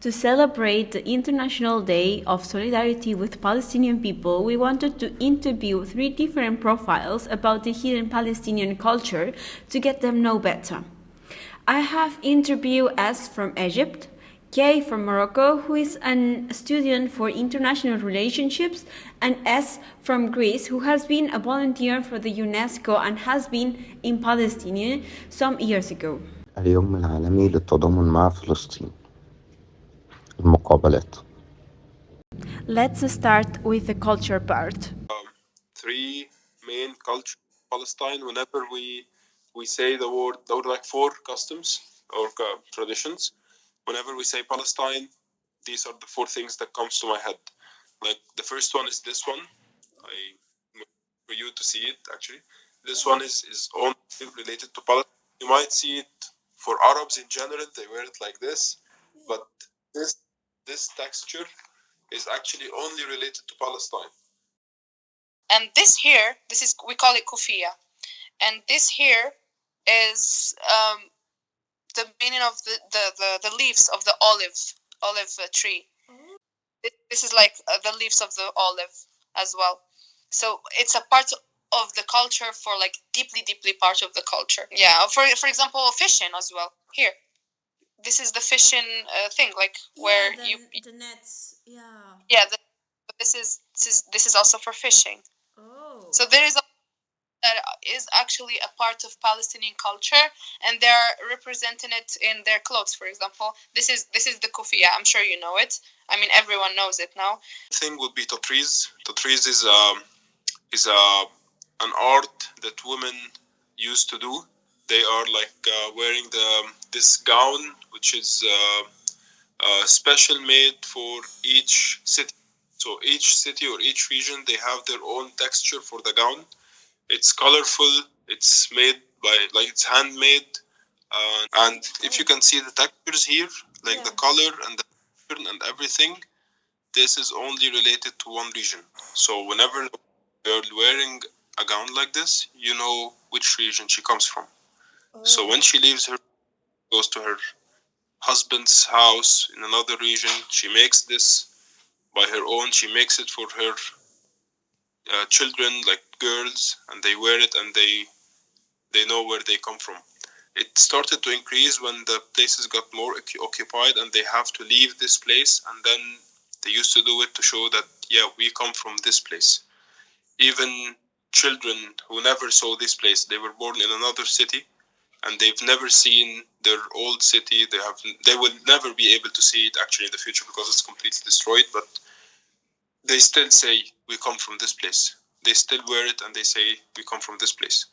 To celebrate the International Day of Solidarity with Palestinian People, we wanted to interview 3 different profiles about the hidden Palestinian culture to get them know better. I have interviewed S from Egypt, Kay from Morocco, who is a student for international relationships, and S from Greece, who has been a volunteer for the UNESCO and has been in Palestine some years ago. اليوم العالمي للتضامن مع فلسطين. المقابلات. Let's start with the culture part. 3 main cultures of Palestine. Whenever we say the word, there were like 4 customs or traditions. Whenever we say Palestine, these are the 4 things that comes to my head. Like the first one is this one. For you to see it actually. This one is only related to Palestine. You might see it for Arabs in general. They wear it like this, but this texture is actually only related to Palestine. And this here, we call it kufia, and this here is the meaning of the leaves of the olive tree. This is like the leaves of the olive as well. So it's a part of the culture for like deeply part of the culture. Yeah, for example, fishing as well. Here, this is the fishing thing, like where the nets. Yeah. This is also for fishing. Oh. So there is that is actually a part of Palestinian culture, and they're representing it in their clothes. For example, this is the kufia. I'm sure you know it. I mean, everyone knows it now. Thing would be tatriz. Tatriz is an art that women used to do. They are like wearing this gown, which is special made for each city. So each city or each region, they have their own texture for the gown. It's colorful. It's made by, like, it's handmade. And if you can see the textures here, like the color and the pattern and everything, this is only related to one region. So whenever you're wearing a gown like this, you know which region she comes from. So when she leaves goes to her husband's house in another region, she makes this by her own. She makes it for her children, like girls, and they wear it, and they know where they come from. It started to increase when the places got more occupied and they have to leave this place, and then they used to do it to show that, yeah, we come from this place. Even children who never saw this place, they were born in another city and they've never seen their old city. They will never be able to see it actually in the future because it's completely destroyed, but they still say we come from this place. They still wear it and they say we come from this place.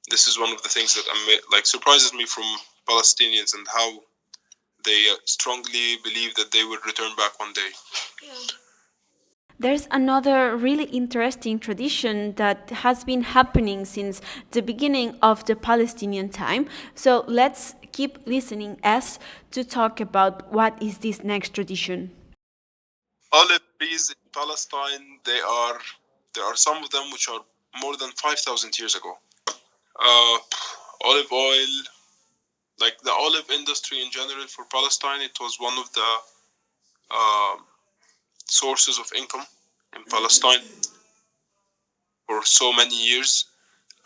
This is one of the things that surprises me from Palestinians, and how they strongly believe that they will return back one day. Yeah. There's another really interesting tradition that has been happening since the beginning of the Palestinian time. So let's keep listening as to talk about what is this next tradition. Olive trees in Palestine, there are some of them which are more than 5,000 years ago. Olive oil, like the olive industry in general for Palestine, it was one of the sources of income in Palestine for so many years,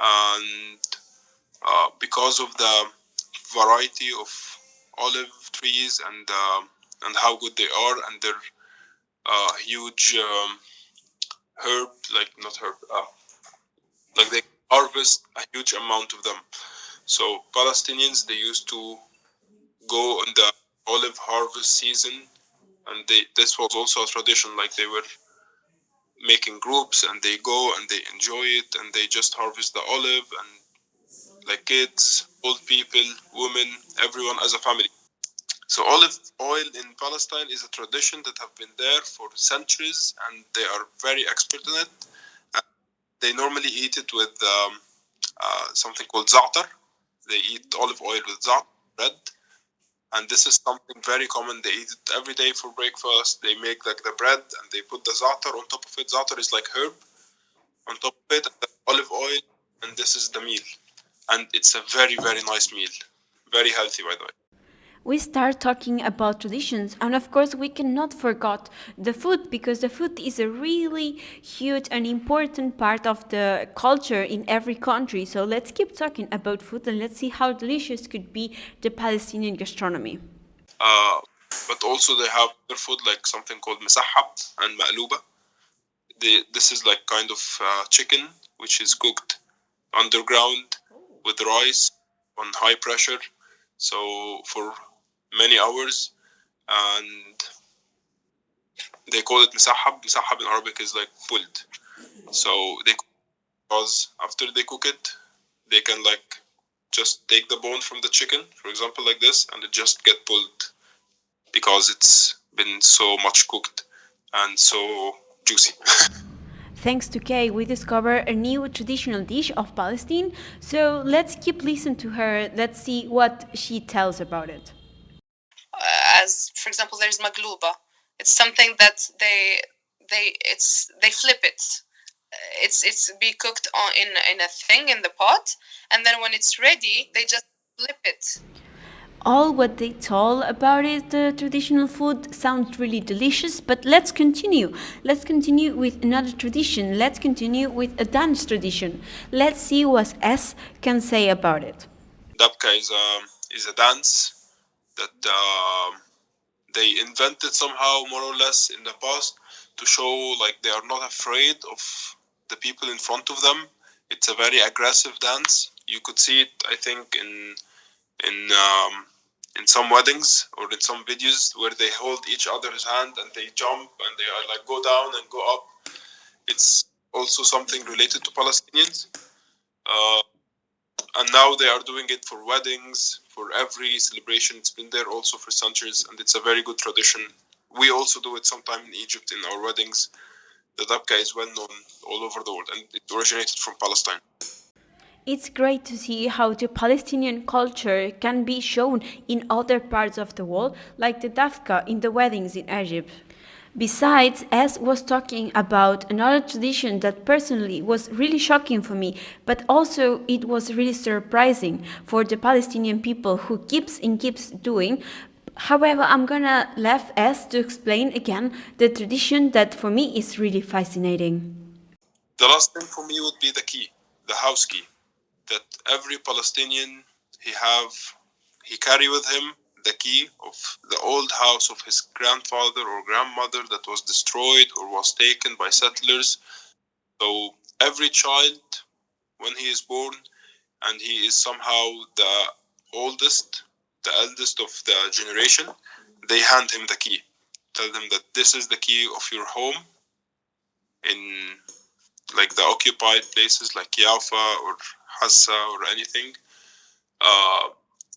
and because of the variety of olive trees and how good they are, and their huge like they harvest a huge amount of them. So Palestinians, they used to go on the olive harvest season, and this was also a tradition. Like they were making groups and they go and they enjoy it and they just harvest the olive, and like kids, old people, women, everyone as a family. So olive oil in Palestine is a tradition that have been there for centuries, and they are very expert in it. And they normally eat it with something called za'atar. They eat olive oil with za'atar bread, and this is something very common. They eat it every day for breakfast. They make like the bread and they put the za'atar on top of it. Za'atar is like herb on top of it, and the olive oil, and this is the meal. And it's a very, very nice meal. Very healthy, by the way. We start talking about traditions, and of course we cannot forget the food, because the food is a really huge and important part of the culture in every country. So let's keep talking about food and let's see how delicious could be the Palestinian gastronomy. But also they have their food like something called مسحب and مقلوبة. This is like kind of chicken which is cooked underground with rice on high pressure, so for many hours, and they call it مسحب. مسحب in Arabic is like pulled. So they, because after they cook it, they can like just take the bone from the chicken, for example, like this, and it just get pulled because it's been so much cooked and so juicy. Thanks to Kay, we discover a new traditional dish of Palestine. So let's keep listening to her. Let's see what she tells about it. As for example, there's magluba. It's something that they flip it. It's be cooked in a thing in the pot, and then when it's ready, they just flip it. All what they told about it, the traditional food, sounds really delicious, but let's continue. Let's continue with another tradition. Let's continue with a dance tradition. Let's see what S can say about it. Dabka is a dance that they invented somehow, more or less, in the past to show like they are not afraid of the people in front of them. It's a very aggressive dance. You could see it, I think, in some weddings or in some videos where they hold each other's hand and they jump and they are like go down and go up. It's also something related to Palestinians. And now they are doing it for weddings, for every celebration. It's been there also for centuries, and it's a very good tradition. We also do it sometime in Egypt in our weddings. The dabka is well known all over the world, and it originated from Palestine. It's great to see how the Palestinian culture can be shown in other parts of the world, like the dafka in the weddings in Egypt. Besides, S was talking about another tradition that personally was really shocking for me, but also it was really surprising for the Palestinian people who keeps doing. However, I'm gonna leave S to explain again the tradition that for me is really fascinating. The last thing for me would be the key, the house key, that every Palestinian he carry with him the key of the old house of his grandfather or grandmother that was destroyed or was taken by settlers. So every child, when he is born and he is somehow the oldest, the eldest of the generation, they hand him the key. Tell them that this is the key of your home in like the occupied places like Yafa or Hassa or anything.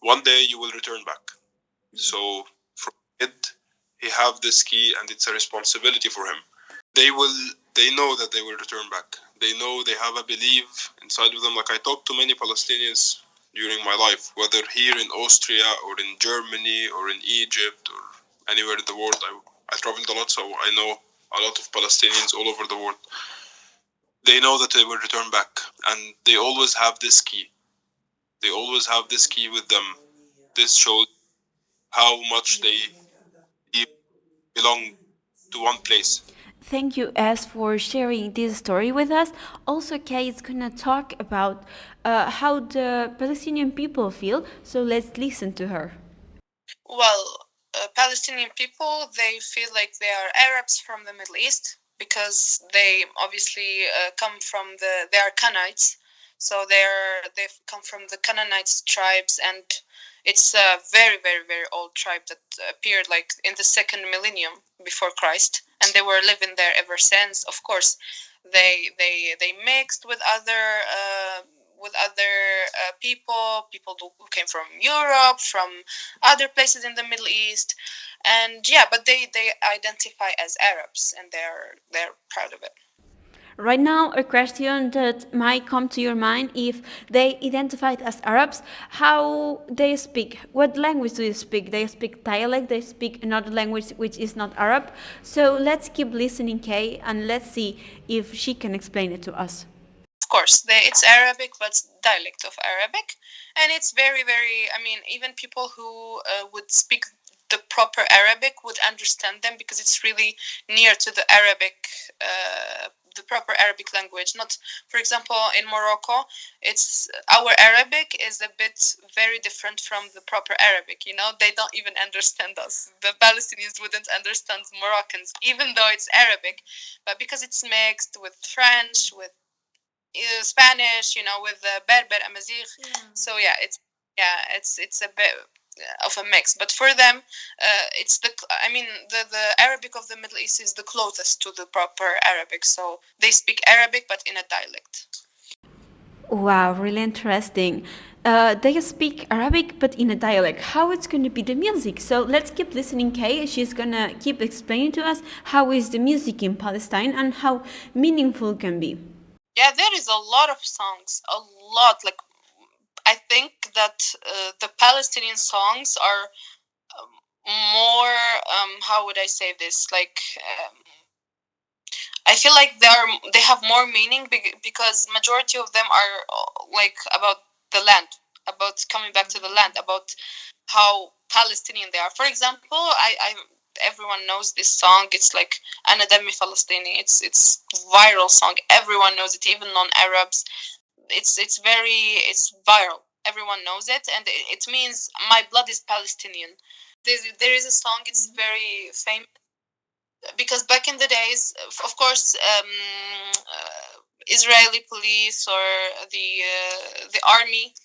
One day you will return back. So from it, he have this key, and it's a responsibility for him. They know that they will return back. They know, they have a belief inside of them. Like I talked to many Palestinians during my life, whether here in Austria or in Germany or in Egypt or anywhere in the world. I traveled a lot, so I know a lot of Palestinians all over the world. They know that they will return back, and they always have this key. They always have this key with them. This shows how much they belong to one place. Thank you, S, for sharing this story with us. Also, Kay is gonna talk about how the Palestinian people feel, so let's listen to her. Well, Palestinian people, they feel like they are Arabs from the Middle East because they obviously they are Canaanites, so they've come from the Canaanites tribes, and it's a very, very, very old tribe that appeared like in the second millennium before Christ, and they were living there ever since. Of course, they mixed with other people who came from Europe, from other places in the Middle East, and yeah, but they identify as Arabs, and they're proud of it. Right now, a question that might come to your mind: if they identified as Arabs, how they speak? What language do they speak? They speak dialect, they speak another language which is not Arab. So let's keep listening, Kay, and let's see if she can explain it to us. Of course, it's Arabic, but it's dialect of Arabic, and it's very, very. I mean, even people who would speak the proper Arabic would understand them because it's really near to the Arabic, the proper Arabic language. Not, for example, in Morocco, it's our Arabic is a bit very different from the proper Arabic. You know, they don't even understand us. The Palestinians wouldn't understand Moroccans, even though it's Arabic, but because it's mixed with French, with Spanish, you know, with the Berber, Amazigh. Yeah. So yeah, it's a bit of a mix. But for them, it's the Arabic of the Middle East is the closest to the proper Arabic. So they speak Arabic, but in a dialect. Wow, really interesting. They speak Arabic but in a dialect. How it's going to be the music? So let's keep listening, Kay. She's gonna keep explaining to us how is the music in Palestine and how meaningful can be. Yeah, there is a lot of songs, a lot. Like I think that the Palestinian songs are more. How would I say this? Like. I feel like they have more meaning because majority of them are like about the land, about coming back to the land, about how Palestinian they are. For example, I everyone knows this song. It's like "Ana Dami Falastini." It's viral song. Everyone knows it, even non-Arabs. It's viral. Everyone knows it, and it means my blood is Palestinian. There is a song. It's very famous because back in the days, of course, Israeli police or the army,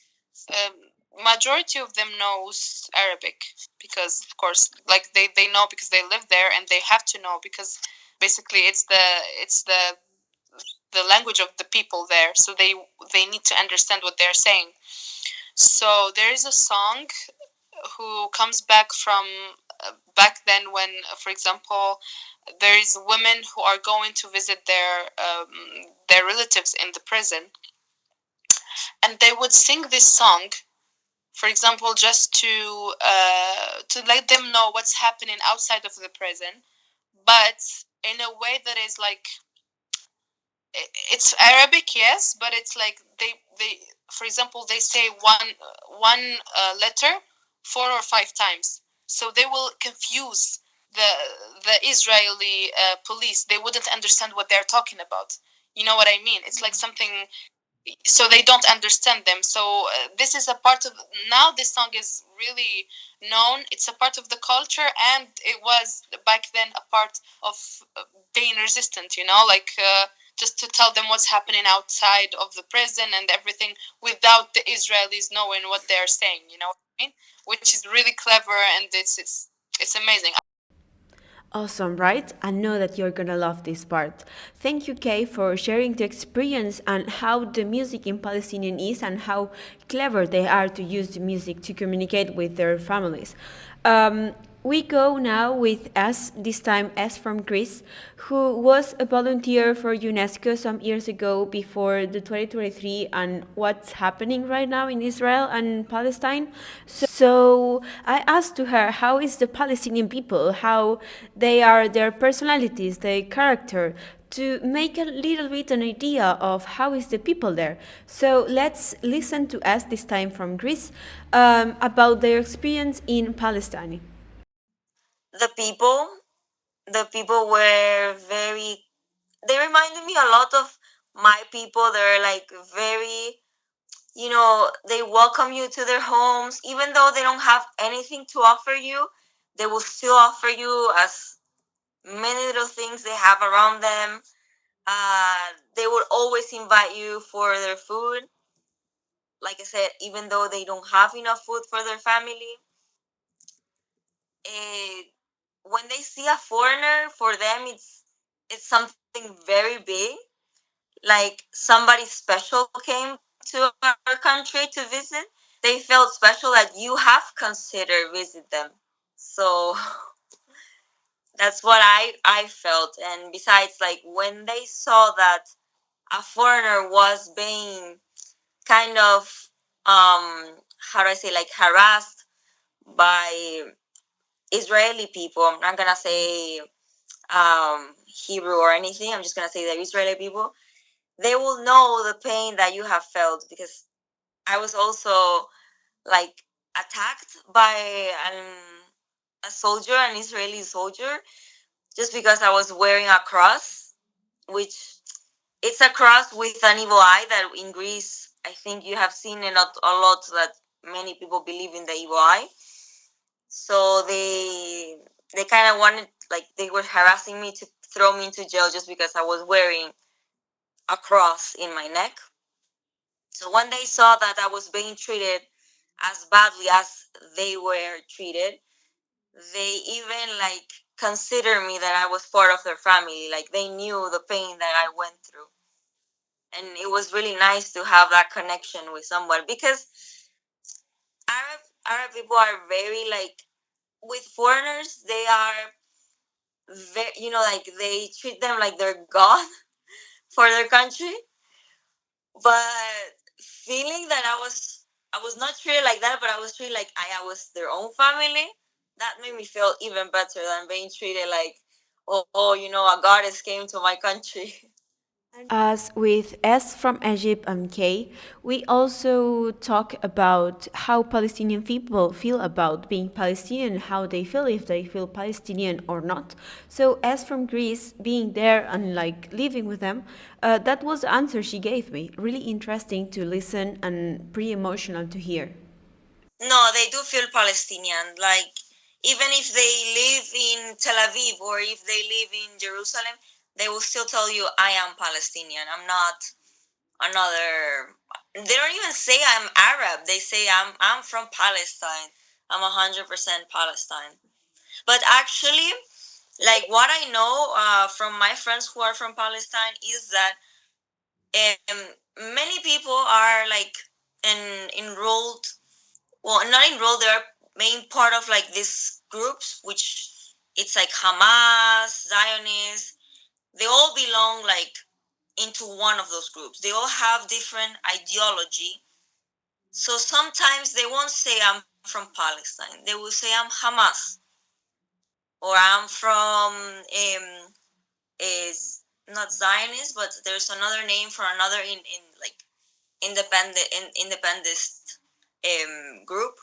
majority of them knows Arabic because, of course, like they know because they live there and they have to know because basically it's the language of the people there, so they need to understand what they're saying. So there is a song who comes back from back then when, for example, there is women who are going to visit their relatives in the prison, and they would sing this song, for example, just to let them know what's happening outside of the prison, but in a way that is like it's Arabic, yes, but it's like they for example they say one letter 4 or 5 times, so they will confuse the the Israeli police. They wouldn't understand what they're talking about. You know what I mean? It's like something, so they don't understand them. So this is a part of, now this song is really known. It's a part of the culture, and it was back then a part of being resistant, you know, like just to tell them what's happening outside of the prison and everything without the Israelis knowing what they're saying, you know what I mean? Which is really clever, and it's amazing. Awesome, right? I know that you're gonna love this part. Thank you, Kay, for sharing the experience and how the music in Palestinian is and how clever they are to use the music to communicate with their families. We go now with S, this time S from Greece, who was a volunteer for UNESCO some years ago before the 2023 and what's happening right now in Israel and Palestine. So I asked to her how is the Palestinian people, how they are, their personalities, their character, to make a little bit an idea of how is the people there. So let's listen to us this time from Greece about their experience in Palestine. The people were very, they reminded me a lot of my people. They're like very, they welcome you to their homes even though they don't have anything to offer you. They will still offer you as many little things they have around them. They would always invite you for their food, like I said, even though they don't have enough food for their family. eh, when they see a foreigner, for them it's something very big. Like somebody special came to our country to visit. They felt special that you have considered visit them. So that's what I felt. And besides, like when they saw that a foreigner was being kind of how do I say, like harassed by Israeli people. I'm not gonna say Hebrew or anything. I'm just gonna say they're Israeli people. they will know the pain that you have felt, because I was also like attacked by a soldier, an Israeli soldier, just because I was wearing a cross, which it's a cross with an evil eye that in Greece, I think you have seen it a lot, that many people believe in the evil eye. So they kind of wanted, like, they were harassing me to throw me into jail just because I was wearing a cross in my neck. So when they saw that I was being treated as badly as they were treated, they even like considered me that I was part of their family. Like, they knew the pain that I went through. And it was really nice to have that connection with someone, because Arab people are very like, with foreigners, they are very, like, they treat them like they're God for their country. But feeling that I was not treated like that, but I was treated like I was their own family, that made me feel even better than being treated like, oh, a goddess came to my country. As with S from Egypt and K, we also talk about how Palestinian people feel about being Palestinian, how they feel, if they feel Palestinian or not. So S from Greece, being there and like living with them, that was the answer she gave me. Really interesting to listen and pretty emotional to hear. No, they do feel Palestinian. Like, even if they live in Tel Aviv or if they live in Jerusalem, they will still tell you, I am Palestinian. I'm not another. They don't even say I'm Arab. They say I'm from Palestine. I'm 100% Palestine. But actually, like, what I know from my friends who are from Palestine is that many people are like enrolled, well, not enrolled, they're main part of like these groups, which it's like Hamas, Zionists. They all belong like into one of those groups. They all have different ideology. So sometimes they won't say I'm from Palestine. They will say I'm Hamas, or I'm from is not Zionist, but there's another name for another in like independent group.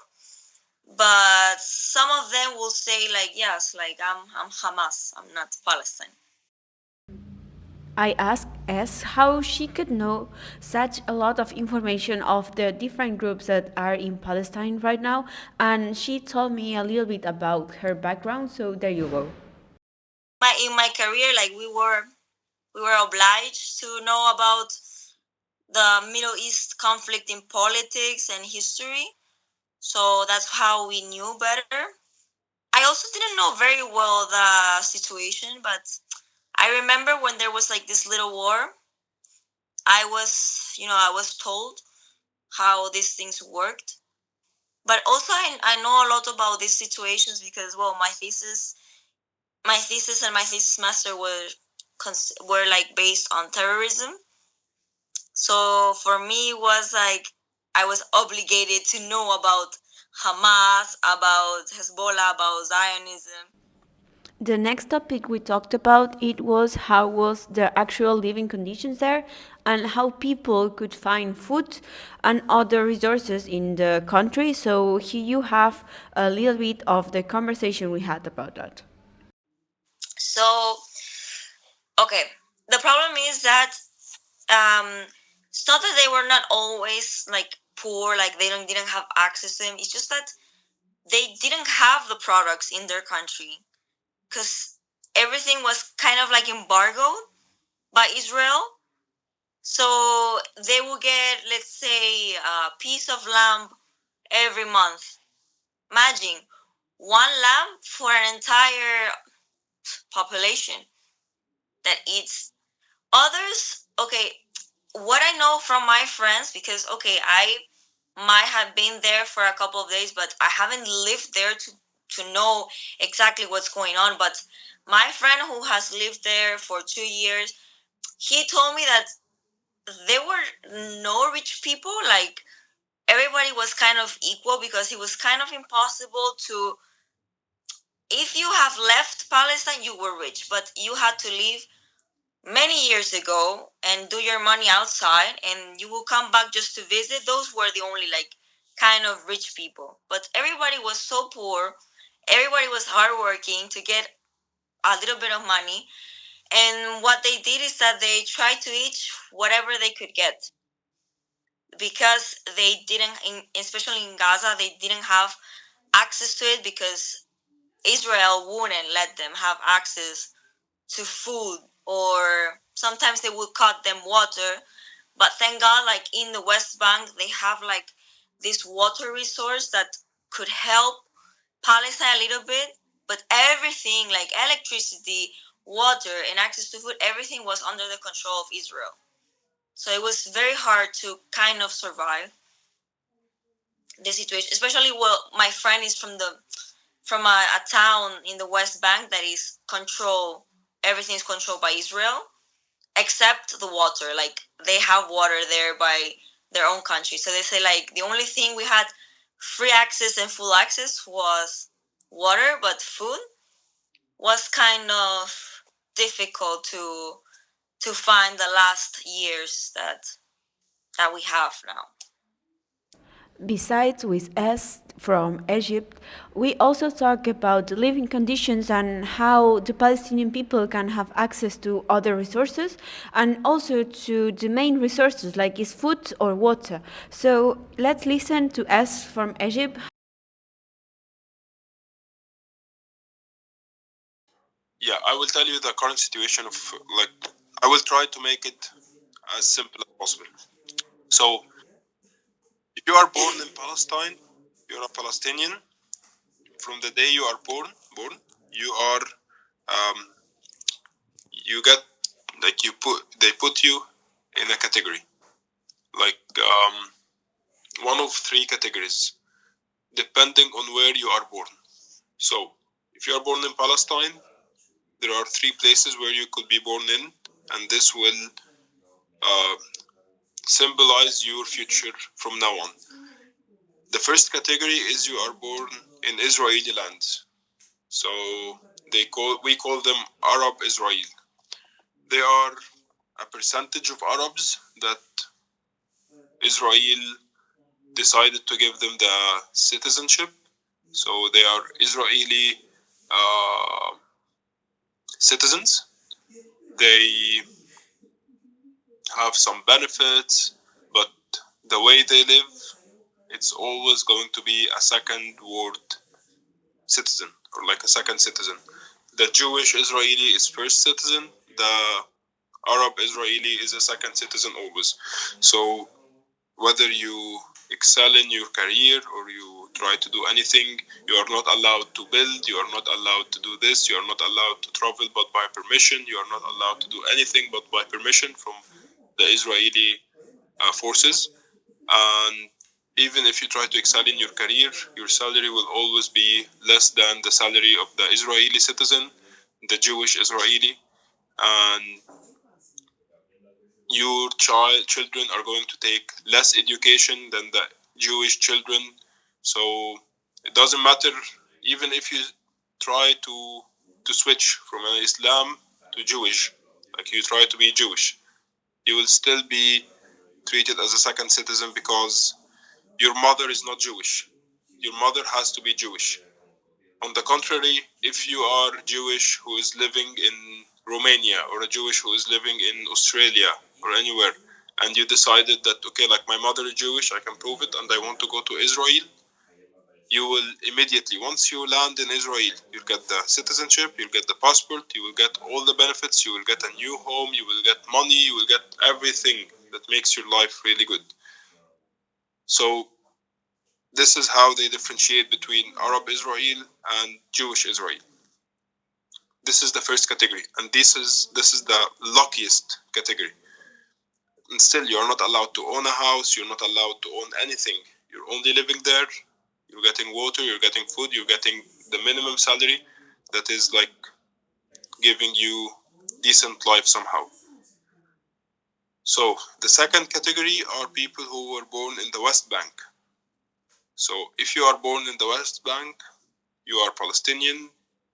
But some of them will say like, yes, like I'm Hamas, I'm not Palestine. I asked S how she could know such a lot of information of the different groups that are in Palestine right now, and she told me a little bit about her background, so there you go. In my career, like, we were obliged to know about the Middle East conflict in politics and history. So that's how we knew better. I also didn't know very well the situation, but I remember when there was like this little war, I was told how these things worked. But also I know a lot about these situations because, well, my thesis and my thesis master were like based on terrorism. So for me, it was like I was obligated to know about Hamas, about Hezbollah, about Zionism. The next topic we talked about it was how was the actual living conditions there and how people could find food and other resources in the country. So here you have a little bit of the conversation we had about that. So, okay, the problem is that it's not that they were not always like poor, like they didn't have access to them. It's just that they didn't have the products in their country because everything was kind of like embargoed by Israel. So they will get, let's say, a piece of lamb every month. Imagine one lamb for an entire population that eats. Others, okay, what I know from my friends, because, okay, I might have been there for a couple of days, but I haven't lived there to know exactly what's going on. But my friend who has lived there for 2 years, he told me that there were no rich people. Like, everybody was kind of equal because it was kind of impossible to, if you have left Palestine, you were rich, but you had to leave many years ago and do your money outside, and you will come back just to visit, those were the only like kind of rich people. But everybody was so poor. Everybody was hardworking to get a little bit of money. And what they did is that they tried to eat whatever they could get, because they didn't, especially in Gaza, they didn't have access to it, because Israel wouldn't let them have access to food, or sometimes they would cut them water. But thank God, like in the West Bank, they have like this water resource that could help Palestine a little bit. But everything, like electricity, water, and access to food, everything was under the control of Israel. So it was very hard to kind of survive the situation, especially, well, my friend is from a town in the West Bank that is controlled, everything is controlled by Israel, except the water. Like, they have water there by their own country. So they say, like, the only thing we had free access and full access was water, but food was kind of difficult to find the last years that we have now. Besides with us from Egypt, we also talk about the living conditions and how the Palestinian people can have access to other resources and also to the main resources like is food or water. So let's listen to us from Egypt. Yeah, I will tell you the current situation of, like, I will try to make it as simple as possible. So, if you are born in Palestine, you're a Palestinian. From the day you are born, you are, you get, like, they put you in a category, like, one of three categories, depending on where you are born. So, if you are born in Palestine, there are three places where you could be born in, and this will symbolize your future from now on. The first category is you are born in Israeli lands. So we call them Arab Israel. They are a percentage of Arabs that Israel decided to give them the citizenship. So they are Israeli citizens. They have some benefits, but the way they live, it's always going to be a second world citizen, or like a second citizen. The Jewish Israeli is first citizen. The Arab Israeli is a second citizen always. So whether you excel in your career or you try to do anything, you are not allowed to build, you are not allowed to do this, you are not allowed to travel but by permission, you are not allowed to do anything but by permission from the Israeli forces. And even if you try to excel in your career, your salary will always be less than the salary of the Israeli citizen, the Jewish Israeli, and your children are going to take less education than the Jewish children. So it doesn't matter, even if you try to switch from an Islam to Jewish, like you try to be Jewish, you will still be treated as a second citizen because your mother is not Jewish. Your mother has to be Jewish. On the contrary, if you are Jewish who is living in Romania, or a Jewish who is living in Australia or anywhere, and you decided that, okay, like my mother is Jewish, I can prove it, and I want to go to Israel, you will immediately, once you land in Israel, you'll get the citizenship, you'll get the passport, you will get all the benefits, you will get a new home, you will get money, you will get everything that makes your life really good. So this is how they differentiate between Arab Israel and Jewish Israel. This is the first category, and this is the luckiest category. And still, you are not allowed to own a house, you're not allowed to own anything. You're only living there, you're getting water, you're getting food, you're getting the minimum salary that is like giving you decent life somehow. So the second category are people who were born in the West Bank. So if you are born in the West Bank, you are Palestinian,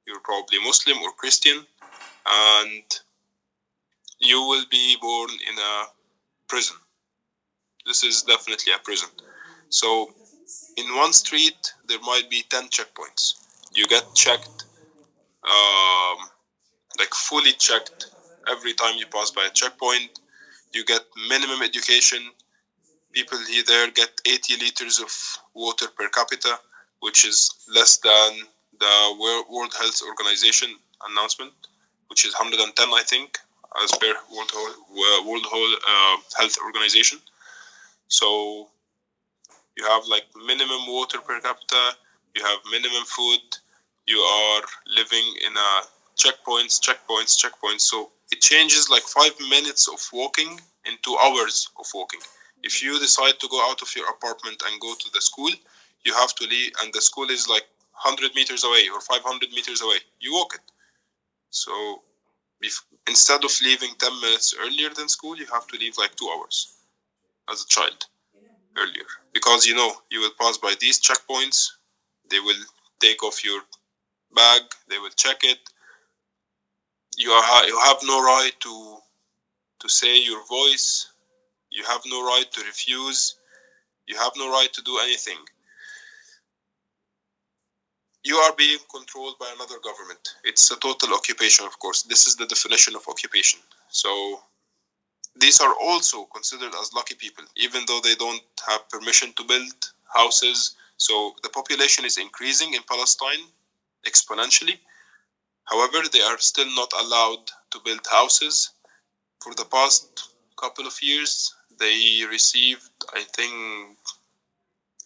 you're probably Muslim or Christian, and you will be born in a prison. This is definitely a prison. So in one street, there might be 10 checkpoints. You get checked, like fully checked every time you pass by a checkpoint. You get minimum education. People here there get 80 liters of water per capita, which is less than the World Health Organization announcement, which is 110, I think, as per World Health Organization. So you have like minimum water per capita, you have minimum food, you are living in a checkpoints. So it changes like 5 minutes of walking into hours of walking. If you decide to go out of your apartment and go to the school, you have to leave, and the school is like 100 meters away or 500 meters away. You walk it. So instead of leaving 10 minutes earlier than school, you have to leave like 2 hours as a child earlier, because you will pass by these checkpoints. They will take off your bag, they will check it. You have no right to say your voice. You have no right to refuse. You have no right to do anything. You are being controlled by another government. It's a total occupation, of course. This is the definition of occupation. So these are also considered as lucky people, even though they don't have permission to build houses. So the population is increasing in Palestine exponentially. However, they are still not allowed to build houses. For the past couple of years, they received, I think,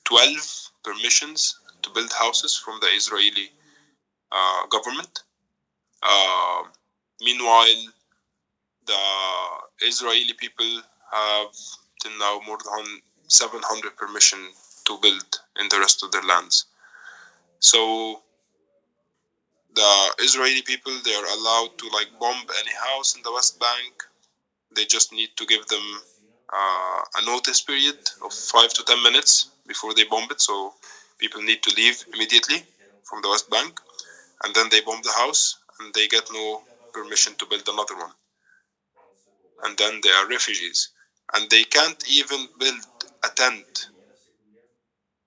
12 permissions to build houses from the Israeli government. Meanwhile, the Israeli people have till now more than 700 permission to build in the rest of their lands. So the Israeli people, they are allowed to like bomb any house in the West Bank. They just need to give them a notice period of 5 to 10 minutes before they bomb it. So people need to leave immediately from the West Bank, and then they bomb the house and they get no permission to build another one. And then they are refugees, and they can't even build a tent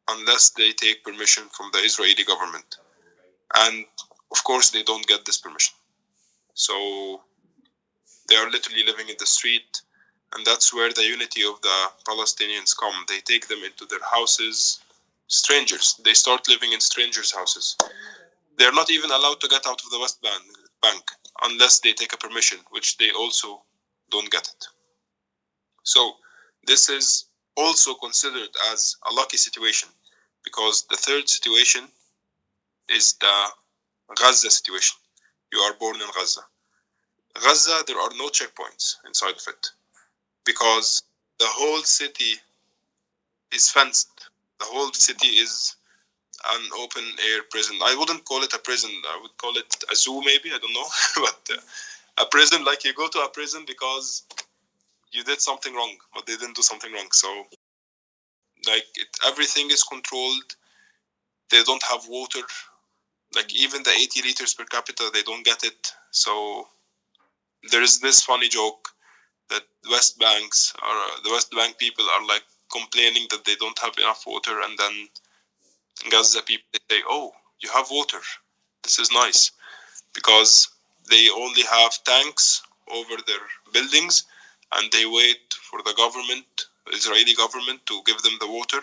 unless they take permission from the Israeli government. And of course, they don't get this permission. So they are literally living in the street, and that's where the unity of the Palestinians come. They take them into their houses, strangers. They start living in strangers' houses. They're not even allowed to get out of the West Bank unless they take a permission, which they also don't get it. So this is also considered as a lucky situation, because the third situation is the Gaza situation. You are born in Gaza. Gaza, there are no checkpoints inside of it, because the whole city is fenced. The whole city is an open air prison. I wouldn't call it a prison. I would call it a zoo, maybe. I don't know. But a prison, like you go to a prison because you did something wrong, but they didn't do something wrong. So, like, everything is controlled. They don't have water. Like, even the 80 liters per capita, they don't get it. So there is this funny joke that the West Bank people are like complaining that they don't have enough water, and then Gaza people, they say, "Oh, you have water. This is nice," because they only have tanks over their buildings, and they wait for the Israeli government, to give them the water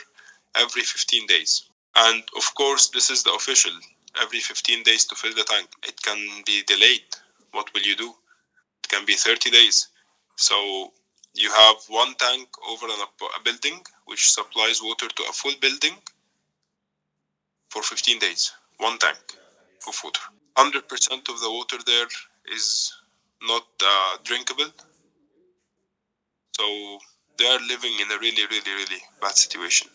every 15 days. And of course, this is the official, every 15 days to fill the tank. It can be delayed. What will you do? It can be 30 days. So you have one tank over a building, which supplies water to a full building for 15 days. One tank of water. 100% of the water there is not drinkable. So they are living in a really, really, really bad situation.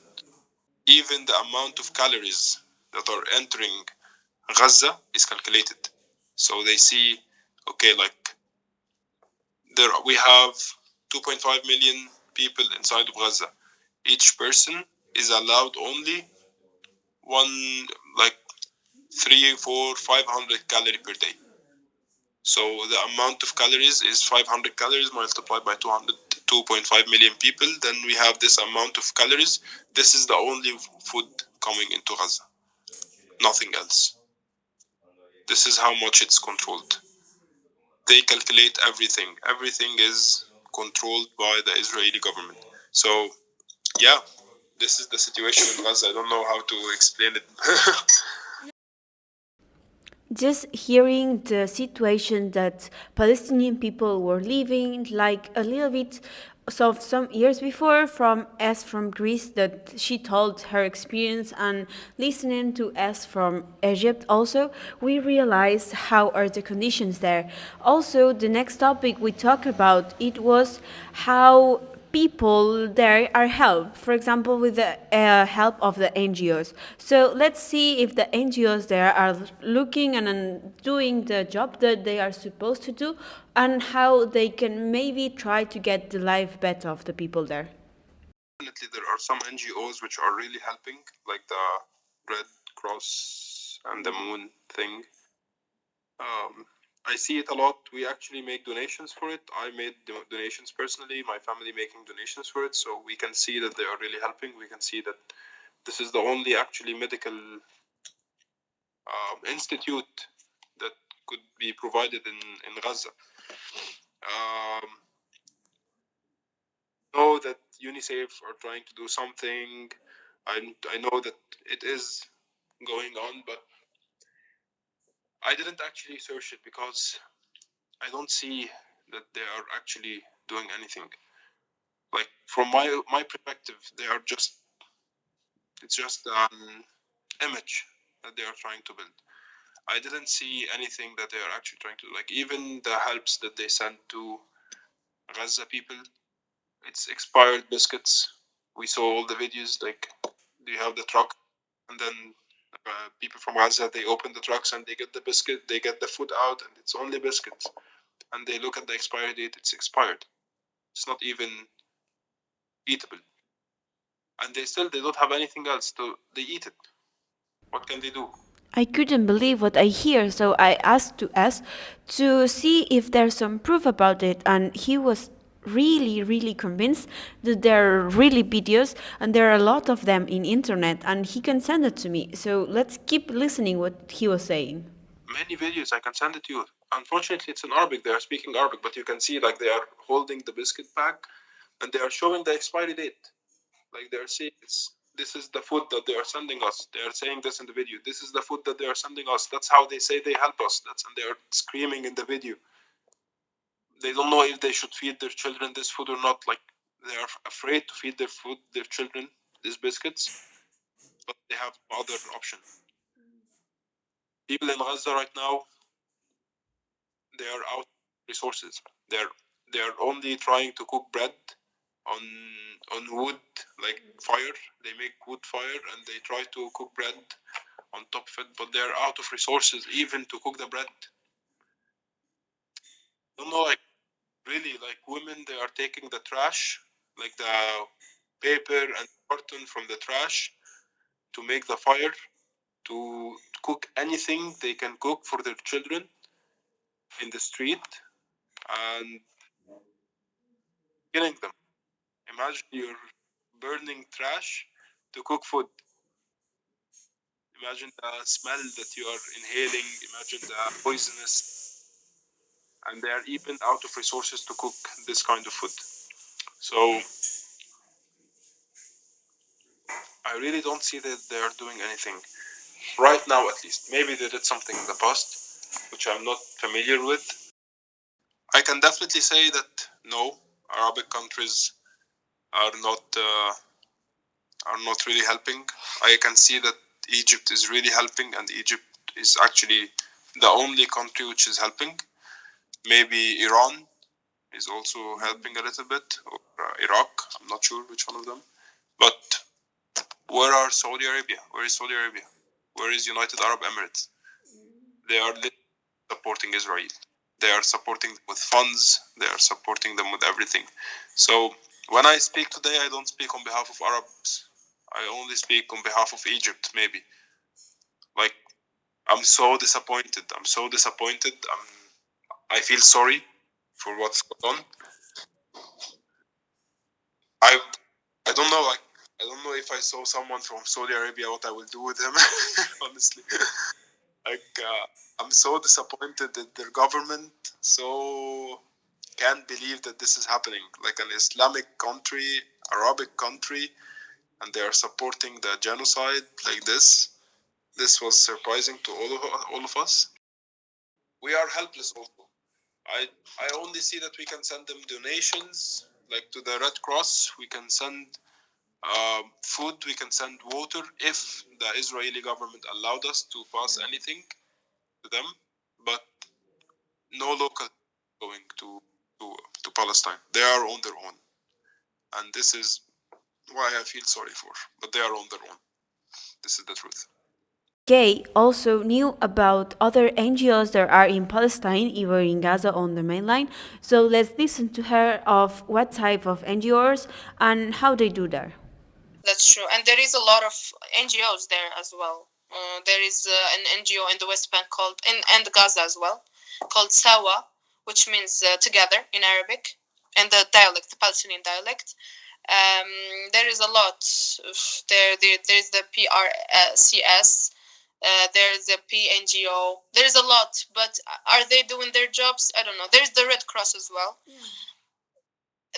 Even the amount of calories that are entering Gaza is calculated. So they see, okay, like there we have 2.5 million people inside of Gaza. Each person is allowed only one, like 3, 4, 500 calories per day. So the amount of calories is 500 calories multiplied by 2.5 million people. Then we have this amount of calories. This is the only food coming into Gaza. Nothing else. This is how much it's controlled. They calculate everything. Everything is controlled by the Israeli government. So, yeah, this is the situation in Gaza. I don't know how to explain it. Just hearing the situation that Palestinian people were living, like a little bit so some years before from S from Greece, that she told her experience, and listening to S from Egypt also, we realized how are the conditions there. Also, the next topic we talked about, it was how people there are helped, for example, with the help of the NGOs. So let's see if the NGOs there are looking and doing the job that they are supposed to do, and how they can maybe try to get the life better of the people there. Definitely, there are some NGOs which are really helping, like the Red Cross and the Moon thing. I see it a lot. We actually make donations for it. I made donations personally, my family making donations for it. So we can see that they are really helping. We can see that this is the only actually medical institute that could be provided in Gaza. Know that UNICEF are trying to do something. I know that it is going on, but I didn't actually search it because I don't see that they are actually doing anything. Like from my perspective, they are just, it's just an image that they are trying to build. I didn't see anything that they are actually trying to do. Like even the helps that they send to Gaza people, it's expired biscuits. We saw all the videos. Like you have the truck, and then people from Gaza, they open the trucks and they get the biscuit, they get the food out, and it's only biscuits. And they look at the expiry date; it's expired. It's not even eatable. And they don't have anything else. They eat it. What can they do? I couldn't believe what I hear, so I asked to S to see if there's some proof about it, and he was really convinced that there are really videos, and there are a lot of them in internet, and he can send it to me. So let's keep listening what he was saying. Many videos, I can send it to you. Unfortunately, it's in Arabic. They are speaking Arabic, but you can see like they are holding the biscuit pack, and they are showing the expiry date. Like they are saying, this is the food that they are sending us. They are saying this in the video. This is the food that they are sending us. That's how they say they help us. And they are screaming in the video. They don't know if they should feed their children this food or not. Like they are afraid to feed their children these biscuits, but they have no other option. People in Gaza right now, they are out of resources. They are only trying to cook bread on wood, like fire. They make wood fire and they try to cook bread on top of it, but they are out of resources even to cook the bread. I don't know, like really, like women, they are taking the trash, like the paper and carton from the trash, to make the fire, to cook anything they can cook for their children in the street, and killing them. Imagine you're burning trash to cook food. Imagine the smell that you are inhaling. Imagine the poisonous. And they are even out of resources to cook this kind of food. So I really don't see that they are doing anything. Right now, at least. Maybe they did something in the past, which I'm not familiar with. I can definitely say that no, Arabic countries are not really helping. I can see that Egypt is really helping, and Egypt is actually the only country which is helping. Maybe Iran is also helping a little bit, or Iraq. I'm not sure which one of them. But where are Saudi Arabia? Where is Saudi Arabia? Where is United Arab Emirates? They are supporting Israel. They are supporting them with funds. They are supporting them with everything. So when I speak today, I don't speak on behalf of Arabs. I only speak on behalf of Egypt, maybe. Like, I'm so disappointed. I feel sorry for what's going on. I don't know. Like, I don't know if I saw someone from Saudi Arabia, what I will do with him. Honestly, like I'm so disappointed that their government so can't believe that this is happening. Like an Islamic country, Arabic country, and they are supporting the genocide like this. This was surprising to all of us. We are helpless also. I only see that we can send them donations, like to the Red Cross. We can send food, we can send water if the Israeli government allowed us to pass anything to them, but no local going to Palestine. They are on their own, and this is why I feel sorry for. But they are on their own. This is the truth. Gay also knew about other NGOs that are in Palestine, either in Gaza or on the mainland. So let's listen to her of what type of NGOs and how they do that. That's true, and there is a lot of NGOs there as well. There is an NGO in the West Bank called and Gaza as well, called Sawa, which means together in Arabic, and the dialect, the Palestinian dialect. There is a lot. There's the PRCS. There's a PNGO. There's a lot, but are they doing their jobs? I don't know. There's the Red Cross as well.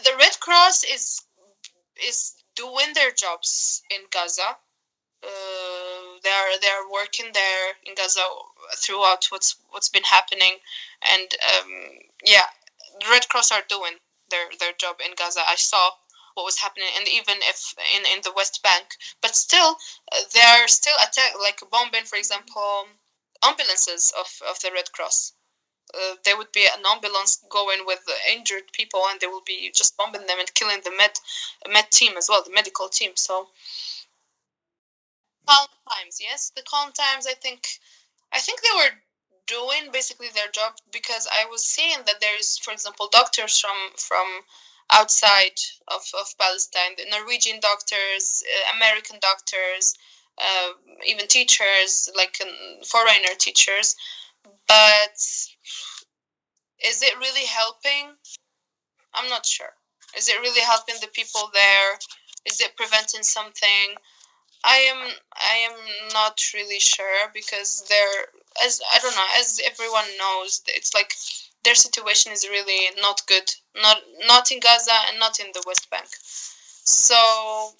The Red Cross is doing their jobs in Gaza. They're working there in Gaza throughout what's been happening, and yeah, the Red Cross are doing their job in Gaza. I saw what was happening, and even if in the West Bank, but still they are still attack, like bombing, for example, ambulances of the Red Cross. There would be an ambulance going with injured people, and they will be just bombing them and killing the med team as well, the medical team. So calm times, yes, the calm times. I think they were doing basically their job, because I was seeing that there is, for example, doctors from outside of Palestine, the Norwegian doctors, American doctors, even teachers, like foreigner teachers. But is it really helping? I'm not sure. Is it really helping the people there? Is it preventing something? I am not really sure, because they're, as I don't know, as everyone knows, it's like their situation is really not good. Not in Gaza and not in the West Bank. So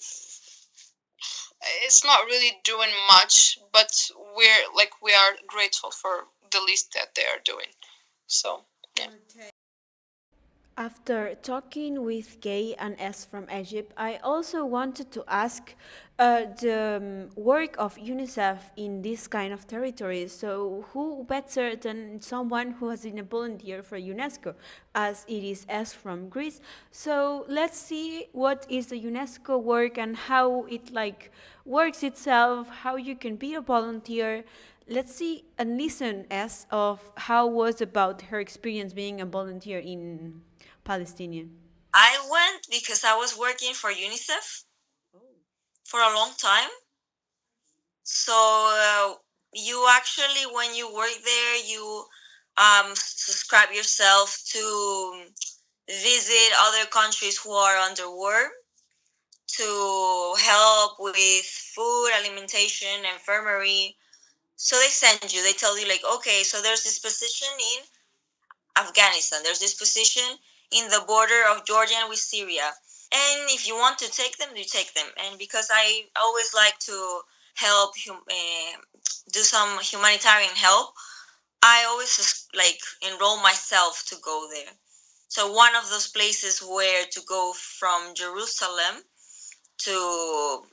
it's not really doing much, but we are grateful for the least that they are doing. So yeah. Okay. After talking with Gay and S from Egypt, I also wanted to ask the work of UNICEF in this kind of territories. So who better than someone who has been a volunteer for UNESCO, as it is S from Greece. So let's see what is the UNESCO work and how it works itself, how you can be a volunteer. Let's see and listen S of how was about her experience being a volunteer in Palestinian. I went because I was working for UNICEF for a long time. So you actually, when you work there, you subscribe yourself to visit other countries who are under war, to help with food, alimentation, infirmary. So they send you, they tell you, like, okay, so there's this position in Afghanistan, there's this position in the border of Jordan with Syria. And if you want to take them, you take them. And because I always like to help, do some humanitarian help, I always just enroll myself to go there. So one of those places where to go from Jerusalem to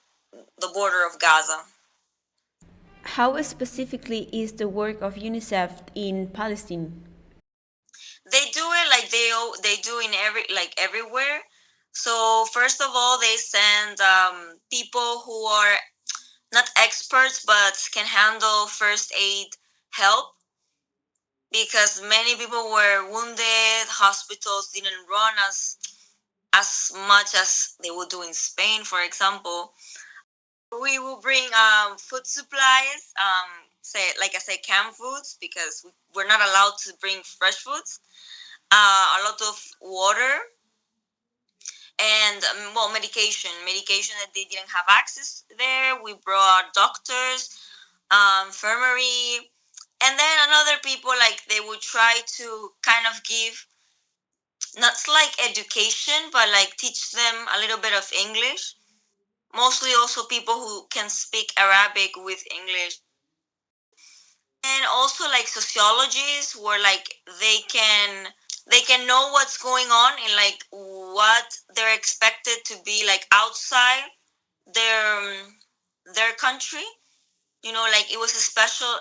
the border of Gaza. How specifically is the work of UNICEF in Palestine? They do it like they do in everywhere. So first of all, they send people who are not experts but can handle first aid help, because many people were wounded. Hospitals didn't run as much as they would do in Spain, for example. We will bring food supplies, canned foods, because we're not allowed to bring fresh foods. A lot of water, and medication that they didn't have access there. We brought doctors, infirmary, and then another people, like, they would try to kind of give, not like education, but like teach them a little bit of English. Mostly also people who can speak Arabic with English. And also like sociologists, where like they can know what's going on and like what they're expected to be like outside their country. Like it was a special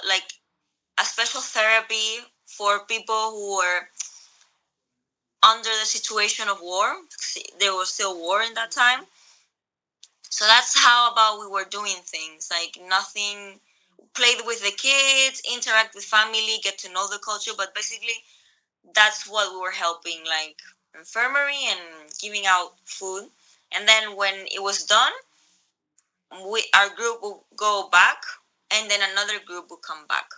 therapy for people who were under the situation of war. There was still war in that time. So that's how about we were doing things, like nothing, played with the kids, interact with family, get to know the culture, but basically that's what we were helping, like infirmary and giving out food. And then when it was done, our group will go back, and then another group will come back.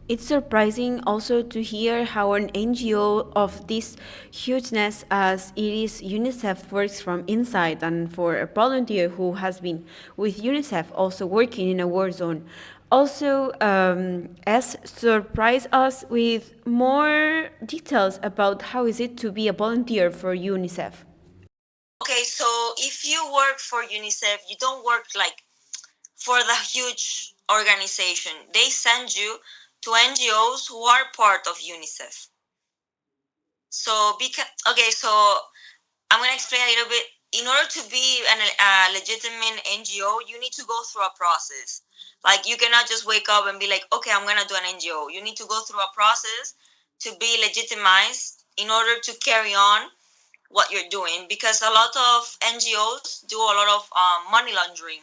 It's surprising also to hear how an NGO of this hugeness as it is UNICEF works from inside, and for a volunteer who has been with UNICEF also working in a war zone. Also, S surprised us with more details about how is it to be a volunteer for UNICEF. Okay, so if you work for UNICEF, you don't work like for the huge organization. They send you to NGOs who are part of UNICEF. So I'm going to explain a little bit. In order to be a legitimate NGO, you need to go through a process. Like, you cannot just wake up and be like, okay, I'm going to do an NGO. You need to go through a process to be legitimized in order to carry on what you're doing, because a lot of NGOs do a lot of money laundering.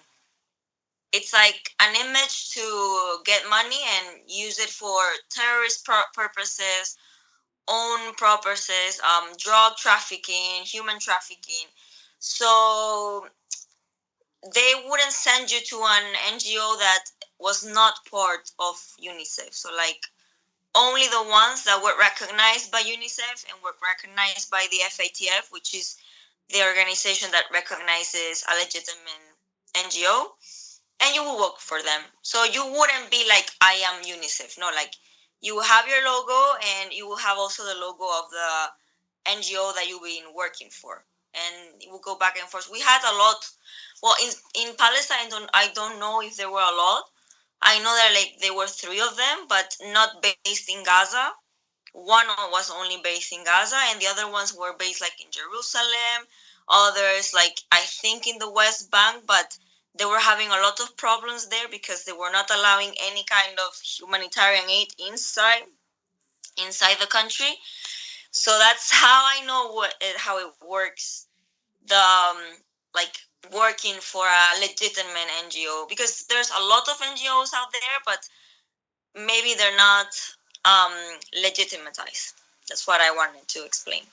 It's like an image to get money and use it for terrorist purposes, own purposes, drug trafficking, human trafficking. So they wouldn't send you to an NGO that was not part of UNICEF. So like only the ones that were recognized by UNICEF and were recognized by the FATF, which is the organization that recognizes a legitimate NGO, and you will work for them. So you wouldn't be like, I am UNICEF. No, like you will have your logo, and you will have also the logo of the NGO that you've been working for, and it will go back and forth. We had a lot. Well, in Palestine, I don't know if there were a lot. I know that like there were 3 of them, but not based in Gaza. One was only based in Gaza, and the other ones were based like in Jerusalem. Others, like I think in the West Bank, but they were having a lot of problems there because they were not allowing any kind of humanitarian aid inside the country. So that's how I know how it works. The like working for a legitimate NGO, because there's a lot of NGOs out there, but maybe they're not legitimatized. That's what I wanted to explain.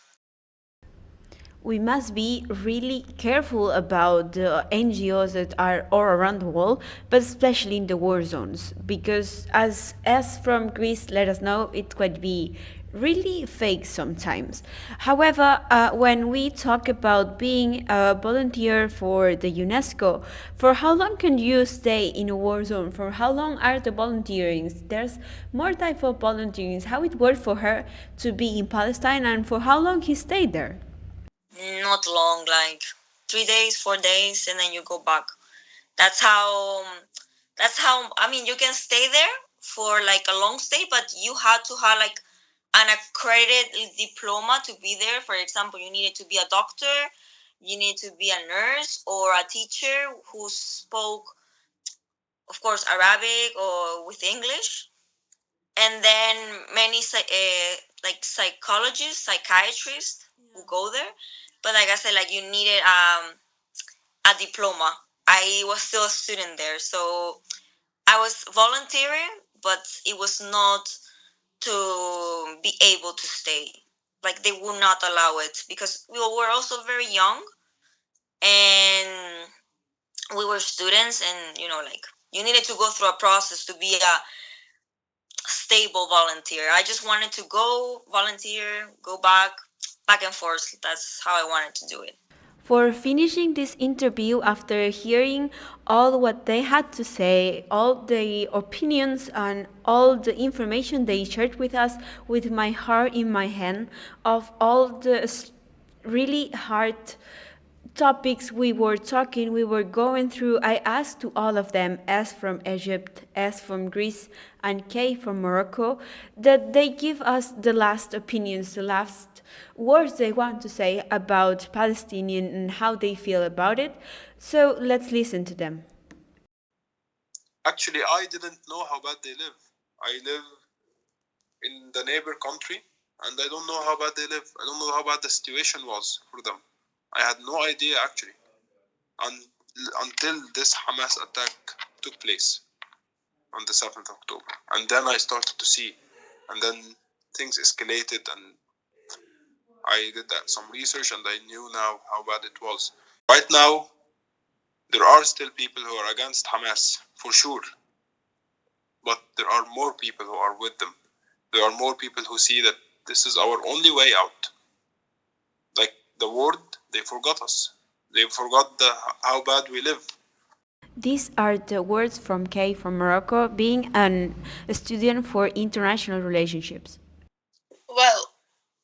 We must be really careful about the NGOs that are all around the world, but especially in the war zones, because as from Greece let us know, it could be really fake sometimes. However, when we talk about being a volunteer for the UNESCO, for how long can you stay in a war zone? For how long are the volunteerings? There's more type of volunteerings. How it worked for her to be in Palestine, and for how long he stayed there? Not long, like 3 days, 4 days, and then you go back. That's how I mean, you can stay there for like a long stay, but you had to have like an accredited diploma to be there. For example, you needed to be a doctor, you need to be a nurse or a teacher who spoke, of course, Arabic or with English. And then many like psychologists, psychiatrists who go there. But like I said, like you needed a diploma. I was still a student there, so I was volunteering, but it was not to be able to stay. Like they would not allow it because we were also very young, and we were students, and like You needed to go through a process to be a stable volunteer. I just wanted to go volunteer, go back and forth. That's how I wanted to do it. For finishing this interview, after hearing all what they had to say, all the opinions and all the information they shared with us, with my heart in my hand, of all the really hard topics we were going through, I asked to all of them, S from Egypt, S from Greece, and K from Morocco, that they give us the last opinions, the last words they want to say about Palestinian and how they feel about it. So let's listen to them. Actually, I didn't know how bad they live. I live in the neighbor country, and I don't know how bad they live. I don't know how bad the situation was for them. I had no idea, actually, until this Hamas attack took place on the 7th of October. And then I started to see, and then things escalated, and I did some research, and I knew now how bad it was. Right now, there are still people who are against Hamas, for sure. But there are more people who are with them. There are more people who see that this is our only way out. Like the world, they forgot us. They forgot how bad we live. These are the words from Kay from Morocco, being a student for international relationships. Well,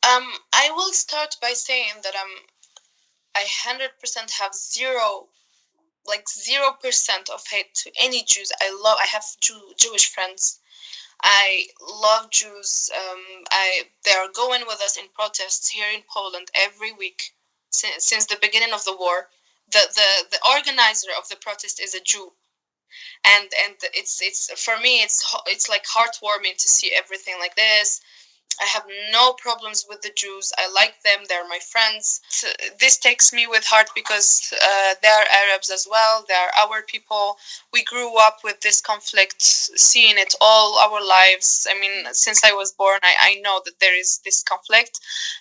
I will start by saying that I 100% have 0% of hate to any Jews. I have Jewish friends. I love Jews. They are going with us in protests here in Poland every week since the beginning of the war. The organizer of the protest is a Jew, and it's for me it's like heartwarming to see everything like this. I have no problems with the Jews. I like them. They're my friends. This takes me with heart because they are Arabs as well. They are our people. We grew up with this conflict, seeing it all our lives. I mean, since I was born, I know that there is this conflict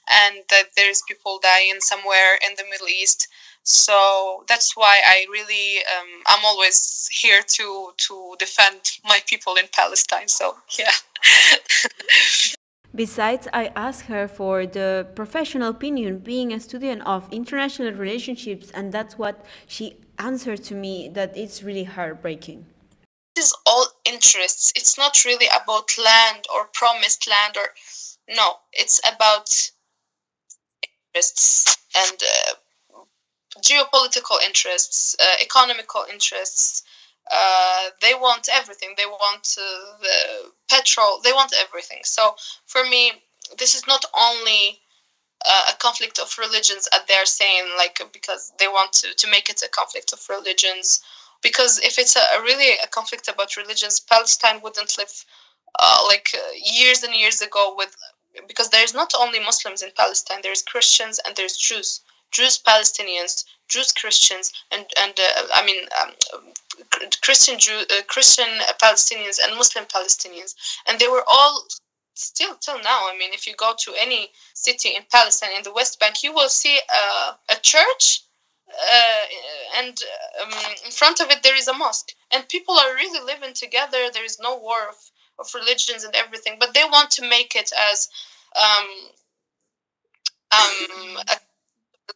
and that there is people dying somewhere in the Middle East. So that's why I really, I'm always here to defend my people in Palestine. So, yeah. Besides, I asked her for the professional opinion, being a student of international relationships, and that's what she answered to me, that it's really heartbreaking. This is all interests. It's not really about land or promised land or no. It's about interests and geopolitical interests, economical interests. They want everything. They want the petrol. They want everything. So for me, this is not only a conflict of religions, as they're saying, like because they want to make it a conflict of religions. Because if it's really a conflict about religions, Palestine wouldn't live years and years ago with, because there's not only Muslims in Palestine. There's Christians and there's Jews. Jews Palestinians, Jews Christians, and Christian Palestinians and Muslim Palestinians, and they were all still till now. I mean, if you go to any city in Palestine in the West Bank, you will see a church, and in front of it there is a mosque, and people are really living together. There is no war of religions and everything, but they want to make it as a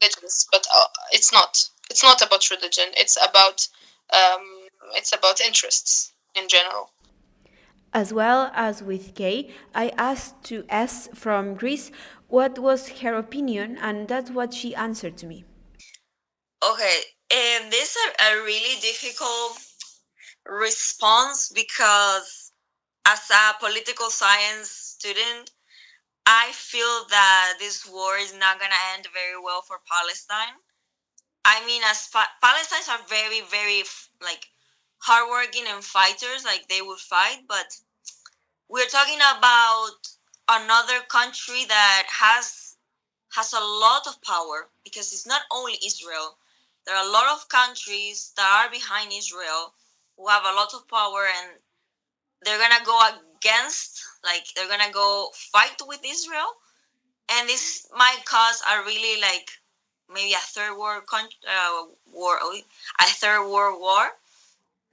religions, but it's not. It's not about religion. It's about interests in general. As well as with Kay, I asked to S from Greece what was her opinion, and that's what she answered to me. Okay, and this is a really difficult response because as a political science student, I feel that this war is not going to end very well for Palestine. I mean, as Palestinians are very, very hardworking and fighters, like they would fight, but we're talking about another country that has a lot of power, because it's not only Israel. There are a lot of countries that are behind Israel who have a lot of power, and they're gonna go against, they're gonna go fight with Israel, and this might cause a really maybe a third world war,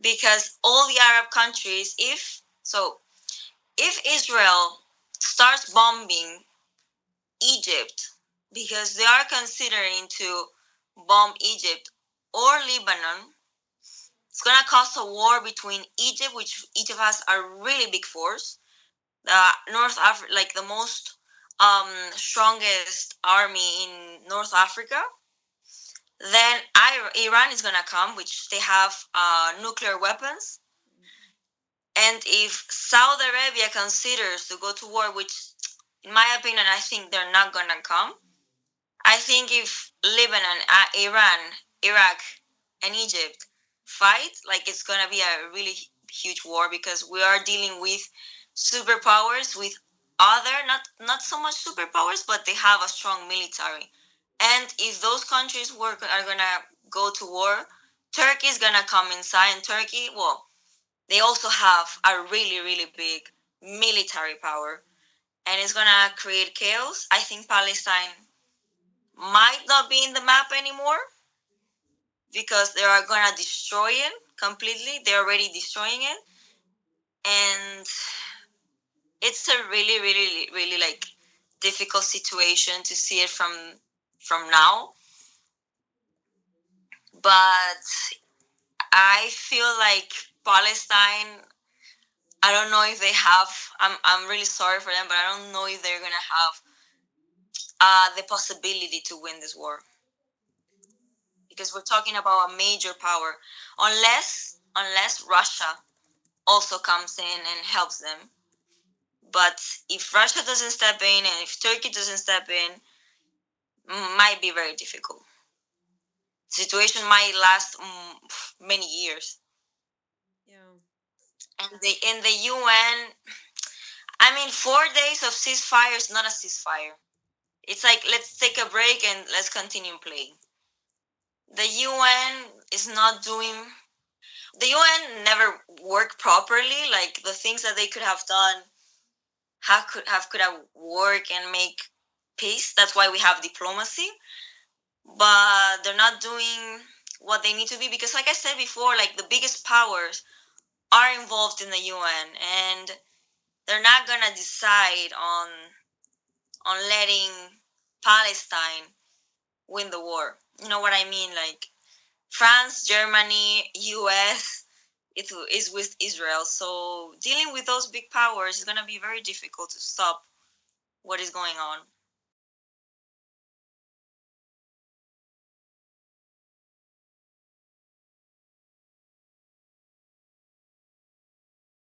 because all the Arab countries, if Israel starts bombing Egypt, because they are considering to bomb Egypt or Lebanon, it's gonna cause a war between Egypt, which Egypt has a really big force, the North Africa, like the most strongest army in North Africa. Then Iran is gonna come, which they have nuclear weapons. And if Saudi Arabia considers to go to war, which in my opinion, I think they're not gonna come. I think if Lebanon, Iran, Iraq, and Egypt fight, like it's gonna be a really huge war, because we are dealing with superpowers, with other not so much superpowers, but they have a strong military. And if those countries are gonna go to war, Turkey is gonna come inside, and Turkey, well, they also have a really, really big military power, and it's gonna create chaos. I think Palestine might not be in the map anymore, because they are gonna destroy it completely. They're already destroying it, and it's a really, really, really like difficult situation to see it from now. But I feel like Palestine, I don't know if they have. I'm really sorry for them, but I don't know if they're gonna have the possibility to win this war, because we're talking about a major power. Unless Russia also comes in and helps them. But if Russia doesn't step in, and if Turkey doesn't step in, might be very difficult. The situation might last many years. Yeah. And in the UN, I mean, 4 days of ceasefire is not a ceasefire. It's like, let's take a break and let's continue playing. The UN is not doing. The UN never worked properly. Like, the things that they could have done, could have worked and make peace. That's why we have diplomacy. But they're not doing what they need to be, because, like I said before, like the biggest powers are involved in the UN, and they're not gonna decide on letting Palestine win the war. You know what I mean? Like France, Germany, US, it is with Israel. So dealing with those big powers is gonna be very difficult to stop what is going on.